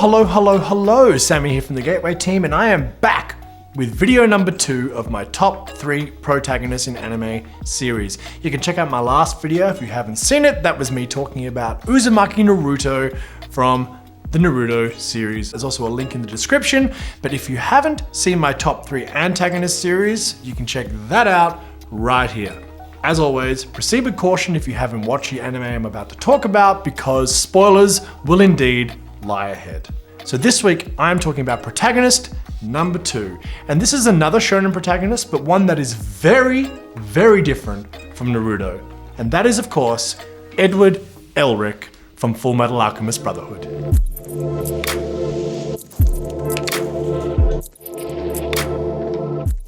Hello, Sammy here from the Gateway team, and I am back with video number 2 of my top 3 protagonists in anime series. You can check out my last video if you haven't seen it. That was me talking about Uzumaki Naruto from the Naruto series. There's also a link in the description, but if you haven't seen my top 3 antagonist series, you can check that out right here. As always, proceed with caution if you haven't watched the anime I'm about to talk about, because spoilers will indeed lie ahead. So this week, I'm talking about protagonist number 2. And this is another shonen protagonist, but one that is very, very different from Naruto. And that is, of course, Edward Elric from Fullmetal Alchemist Brotherhood.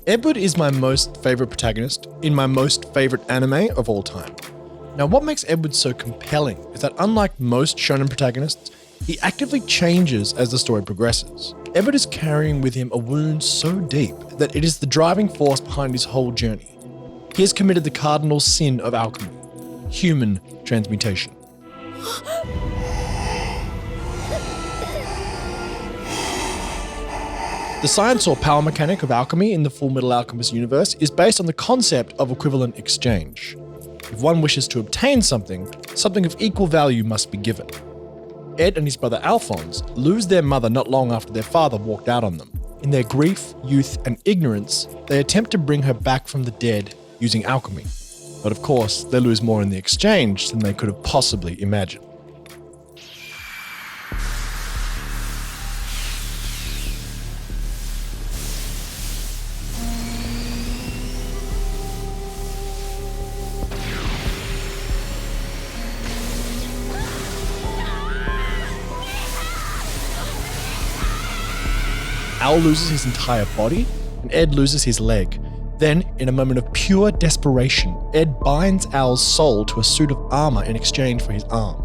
Edward is my most favorite protagonist in my most favorite anime of all time. Now, what makes Edward so compelling is that unlike most shonen protagonists, he actively changes as the story progresses. Edward is carrying with him a wound so deep that it is the driving force behind his whole journey. He has committed the cardinal sin of alchemy, human transmutation. The science or power mechanic of alchemy in the Fullmetal Alchemist universe is based on the concept of equivalent exchange. If one wishes to obtain something, something of equal value must be given. Ed and his brother Alphonse lose their mother not long after their father walked out on them. In their grief, youth, and ignorance, they attempt to bring her back from the dead using alchemy. But of course, they lose more in the exchange than they could have possibly imagined. Al loses his entire body, and Ed loses his leg. Then, in a moment of pure desperation, Ed binds Al's soul to a suit of armor in exchange for his arm.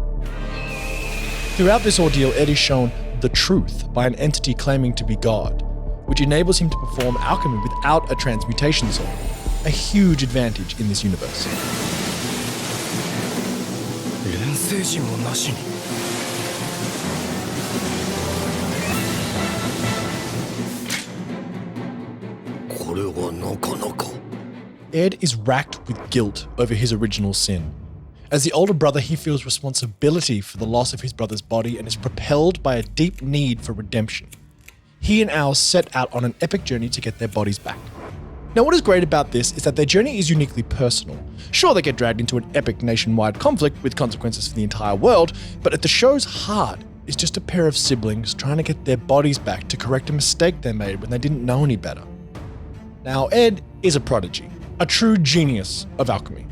Throughout this ordeal, Ed is shown the truth by an entity claiming to be God, which enables him to perform alchemy without a transmutation zone, a huge advantage in this universe. Ed is racked with guilt over his original sin. As the older brother, he feels responsibility for the loss of his brother's body and is propelled by a deep need for redemption. He and Al set out on an epic journey to get their bodies back. Now, what is great about this is that their journey is uniquely personal. Sure, they get dragged into an epic nationwide conflict with consequences for the entire world, but at the show's heart is just a pair of siblings trying to get their bodies back to correct a mistake they made when they didn't know any better. Now, Ed is a prodigy, a true genius of alchemy.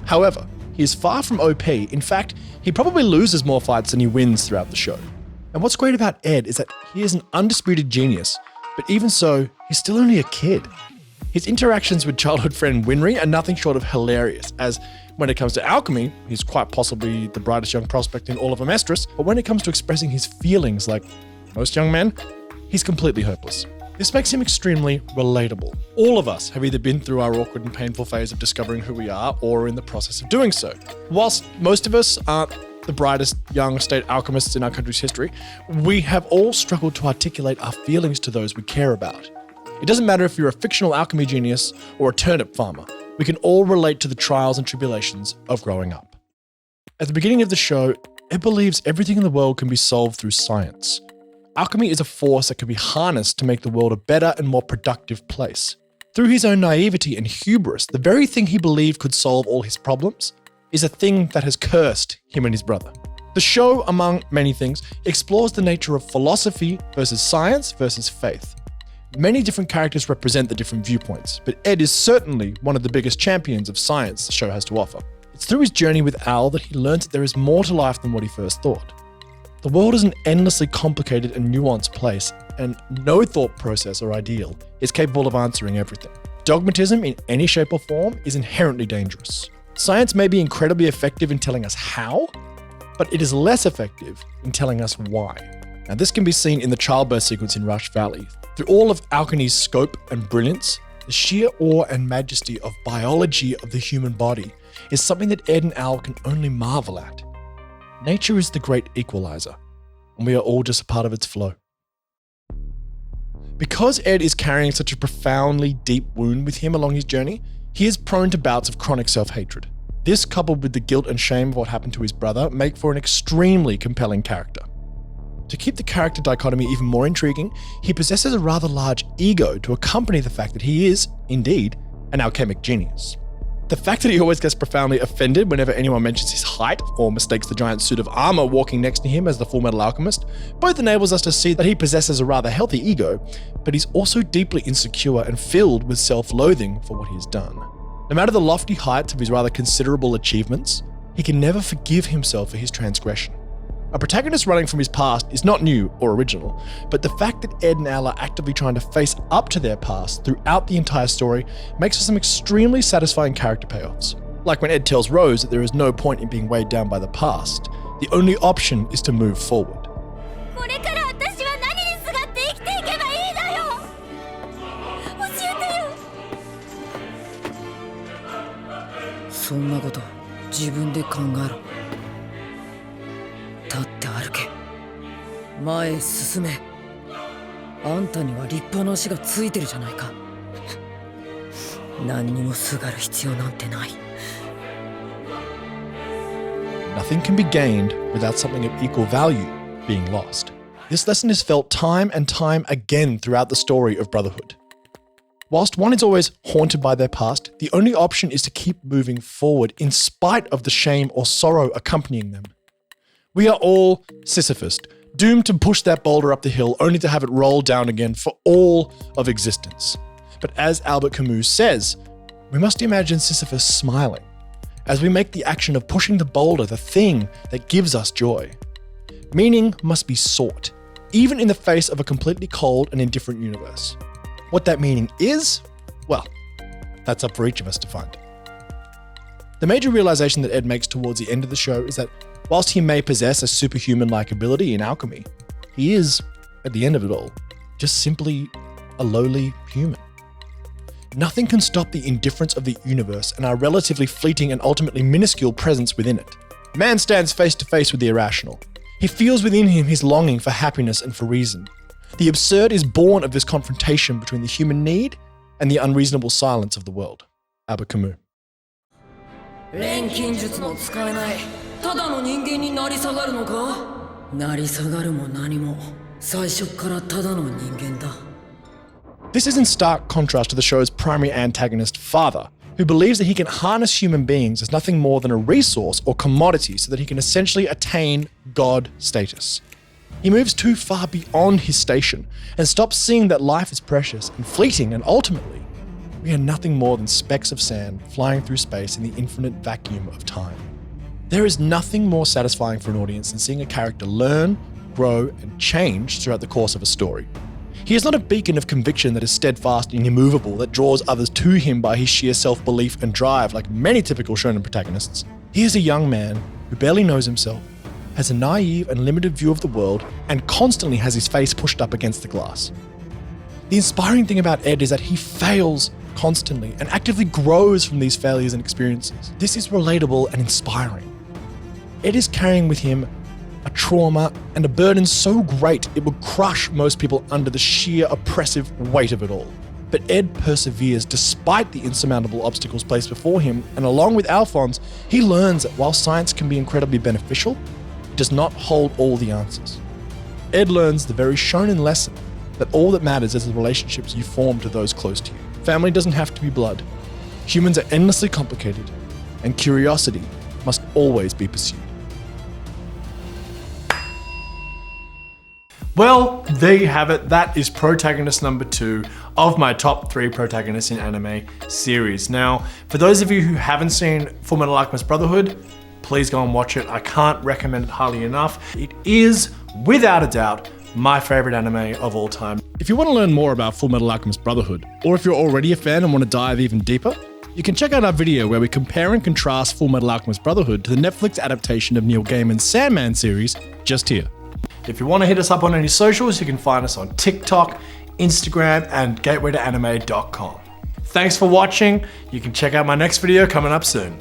However, he is far from OP. In fact, he probably loses more fights than he wins throughout the show. And what's great about Ed is that he is an undisputed genius, but even so, he's still only a kid. His interactions with childhood friend Winry are nothing short of hilarious, as when it comes to alchemy, he's quite possibly the brightest young prospect in all of Amestris, but when it comes to expressing his feelings like most young men, he's completely hopeless. This makes him extremely relatable. All of us have either been through our awkward and painful phase of discovering who we are, or are in the process of doing so. Whilst most of us aren't the brightest young state alchemists in our country's history, we have all struggled to articulate our feelings to those we care about. It doesn't matter if you're a fictional alchemy genius or a turnip farmer, we can all relate to the trials and tribulations of growing up. At the beginning of the show, Ed believes everything in the world can be solved through science. Alchemy is a force that can be harnessed to make the world a better and more productive place. Through his own naivety and hubris, the very thing he believed could solve all his problems is a thing that has cursed him and his brother. The show, among many things, explores the nature of philosophy versus science versus faith. Many different characters represent the different viewpoints, but Ed is certainly one of the biggest champions of science the show has to offer. It's through his journey with Al that he learns that there is more to life than what he first thought. The world is an endlessly complicated and nuanced place, and no thought process or ideal is capable of answering everything. Dogmatism in any shape or form is inherently dangerous. Science may be incredibly effective in telling us how, but it is less effective in telling us why. Now, this can be seen in the childbirth sequence in Rush Valley. Through all of alchemy's scope and brilliance, the sheer awe and majesty of biology of the human body is something that Ed and Al can only marvel at. Nature is the great equalizer. and we are all just a part of its flow. Because Ed is carrying such a profoundly deep wound with him along his journey, he is prone to bouts of chronic self-hatred. This, coupled with the guilt and shame of what happened to his brother, make for an extremely compelling character. To keep the character dichotomy even more intriguing, he possesses a rather large ego to accompany the fact that he is, indeed, an alchemic genius. The fact that he always gets profoundly offended whenever anyone mentions his height or mistakes the giant suit of armor walking next to him as the Full Metal Alchemist both enables us to see that he possesses a rather healthy ego, but he's also deeply insecure and filled with self-loathing for what he has done. No matter the lofty heights of his rather considerable achievements, he can never forgive himself for his transgression. A protagonist running from his past is not new or original, but the fact that Ed and Al are actively trying to face up to their past throughout the entire story makes for some extremely satisfying character payoffs. Like when Ed tells Rose that there is no point in being weighed down by the past, the only option is to move forward. Nothing can be gained without something of equal value being lost. This lesson is felt time and time again throughout the story of Brotherhood. Whilst one is always haunted by their past, the only option is to keep moving forward in spite of the shame or sorrow accompanying them. We are all Sisyphus, doomed to push that boulder up the hill only to have it roll down again for all of existence. But as Albert Camus says, we must imagine Sisyphus smiling as we make the action of pushing the boulder the thing that gives us joy. Meaning must be sought, even in the face of a completely cold and indifferent universe. What that meaning is, well, that's up for each of us to find. The major realization that Ed makes towards the end of the show is that whilst he may possess a superhuman-like ability in alchemy, he is, at the end of it all, just simply a lowly human. Nothing can stop the indifference of the universe and our relatively fleeting and ultimately minuscule presence within it. Man stands face to face with the irrational. He feels within him his longing for happiness and for reason. The absurd is born of this confrontation between the human need and the unreasonable silence of the world. Albert Camus. 錬金術の使えないただの人間になり下がるのかなり下がるも何も最初からただの人間だ This is in stark contrast to the show's primary antagonist, Father, who believes that he can harness human beings as nothing more than a resource or commodity so that he can essentially attain God status. He moves too far beyond his station and stops seeing that life is precious and fleeting, and ultimately, we are nothing more than specks of sand flying through space in the infinite vacuum of time. There is nothing more satisfying for an audience than seeing a character learn, grow, and change throughout the course of a story. He is not a beacon of conviction that is steadfast and immovable, that draws others to him by his sheer self-belief and drive like many typical shonen protagonists. He is a young man who barely knows himself, has a naive and limited view of the world, and constantly has his face pushed up against the glass. The inspiring thing about Ed is that he fails constantly and actively grows from these failures and experiences. This is relatable and inspiring. Ed is carrying with him a trauma and a burden so great it would crush most people under the sheer oppressive weight of it all. But Ed perseveres despite the insurmountable obstacles placed before him, and along with Alphonse, he learns that while science can be incredibly beneficial, it does not hold all the answers. Ed learns the very shonen lesson that all that matters is the relationships you form to those close to you. Family doesn't have to be blood. Humans are endlessly complicated, and curiosity must always be pursued. Well, there you have it. That is protagonist number 2 of my top 3 protagonists in anime series. Now, for those of you who haven't seen Fullmetal Alchemist Brotherhood, please go and watch it. I can't recommend it highly enough. It is, without a doubt, my favorite anime of all time. If you want to learn more about Fullmetal Alchemist Brotherhood, or if you're already a fan and want to dive even deeper, you can check out our video where we compare and contrast Fullmetal Alchemist Brotherhood to the Netflix adaptation of Neil Gaiman's Sandman series, just here. If you want to hit us up on any socials, you can find us on TikTok, Instagram, and gatewaytoanime.com. Thanks for watching. You can check out my next video coming up soon.